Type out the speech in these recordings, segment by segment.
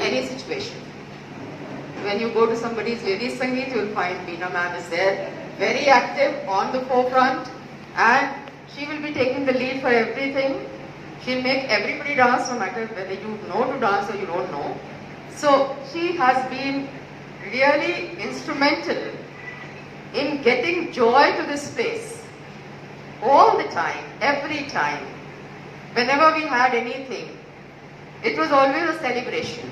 any situation. When you go to somebody's ladies Sangeet, you will find Beena ma'am is there, very active on the forefront, and she will be taking the lead for everything. She'll make everybody dance, no matter whether you know to dance or you don't know. So she has been really instrumental in getting joy to this place. All the time, every time. Whenever we had anything, it was always a celebration.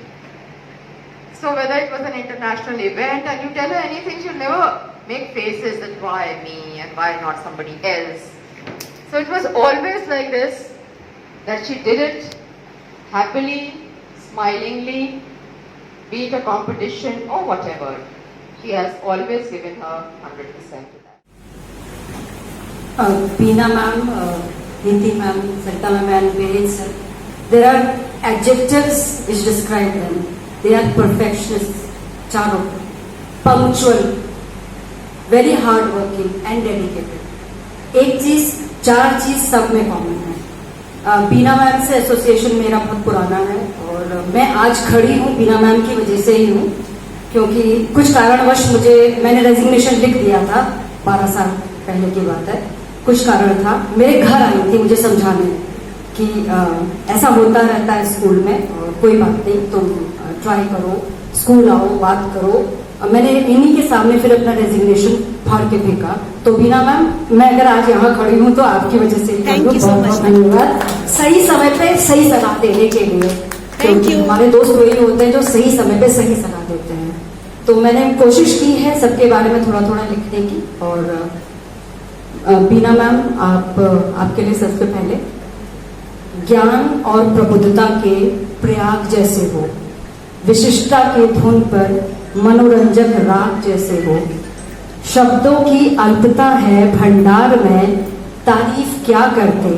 So whether it was an international event and you tell her anything, she'll never make faces that why me and why not somebody else. So it was always like this, that she did it happily, smilingly, be it a competition or whatever. She has always given her 100% to that. Beena ma'am, Neeti ma'am, Sarita ma'am and parents, there are adjectives which describe them. They are perfectionists, charo, punctual, very hardworking and dedicated. एक चीज, चार चीज सब में common है. बीना ma'am से association मेरा बहुत पुराना है और मैं आज खड़ी हूँ बीना मैम की वजह से ही हूँ, क्योंकि कुछ कारणवश मैंने रेजिग्नेशन लिख दिया था, 12 साल पहले की बात है. कुछ कारण था, मेरे घर आई थी मुझे समझाने कि ऐसा होता रहता है स्कूल में और कोई बात नहीं, तुम ट्राई करो, स्कूल आओ, बात करो. मैंने इन्हीं के सामने फिर अपना रेजिग्नेशन फाड़ के फेंका. तो बीना मैम, मैं अगर आज यहाँ खड़ी हूँ तो आपकी वजह से. बहुत बहुत धन्यवाद सही समय पे सही सलाह देने के लिए, क्योंकि हमारे दोस्त वही होते हैं जो सही समय पे सही सलाह देते हैं. तो मैंने कोशिश की है सबके बारे में थोड़ा थोड़ा लिखने की. और बीना मैम, आपके लिए सबसे पहले ज्ञान और प्रबुद्धता के प्रयाग जैसे हो, विशिष्टता के धुन पर मनोरंजक राग जैसे हो, शब्दों की अल्पता है भंडार में, तारीफ क्या करते,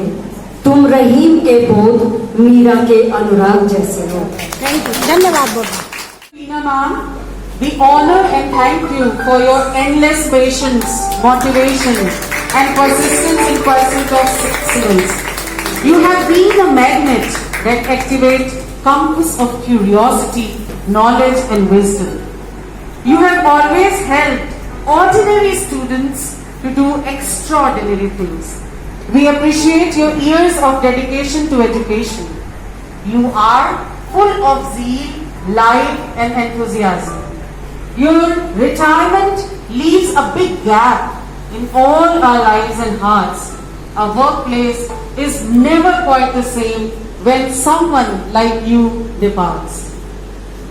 तुम रहीम के बोध मीरा के अनुराग जैसे हो. थैंक यू, धन्यवाद. Beena ma'am, we honor and thank you for your endless patience, motivation and persistence in pursuit of excellence. You have been a magnet that activates compass of curiosity, knowledge and wisdom. You have always helped ordinary students to do extraordinary things. We appreciate your years of dedication to education. You are full of zeal, life and enthusiasm. Your retirement leaves a big gap in all our lives and hearts. Our workplace is never quite the same when someone like you departs.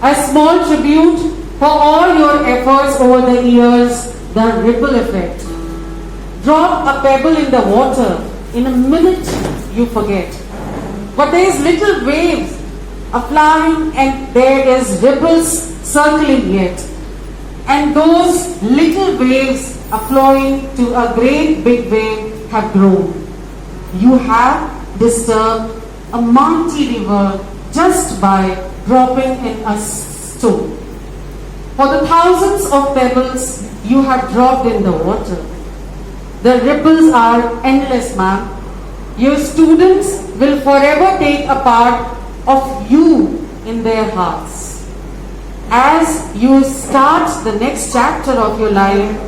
A small tribute for all your efforts over the years, the ripple effect. Drop a pebble in the water, in a minute you forget. But there is little waves flying and there is ripples circling yet. And those little waves are flowing to a great big wave have grown. You have disturbed a mighty river just by dropping in a stone. For the thousands of pebbles you have dropped in the water, the ripples are endless, ma'am. Your students will forever take a part of you in their hearts. As you start the next chapter of your life,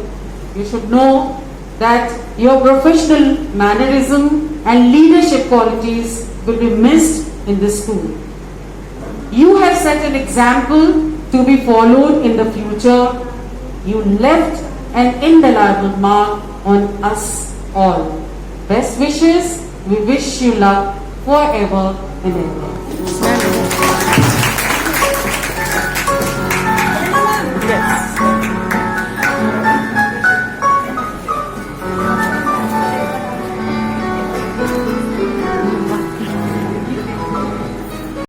you should know that your professional mannerism and leadership qualities will be missed in this school. You have set an example to be followed in the future. You left an indelible mark on us all. Best wishes. We wish you luck forever and ever.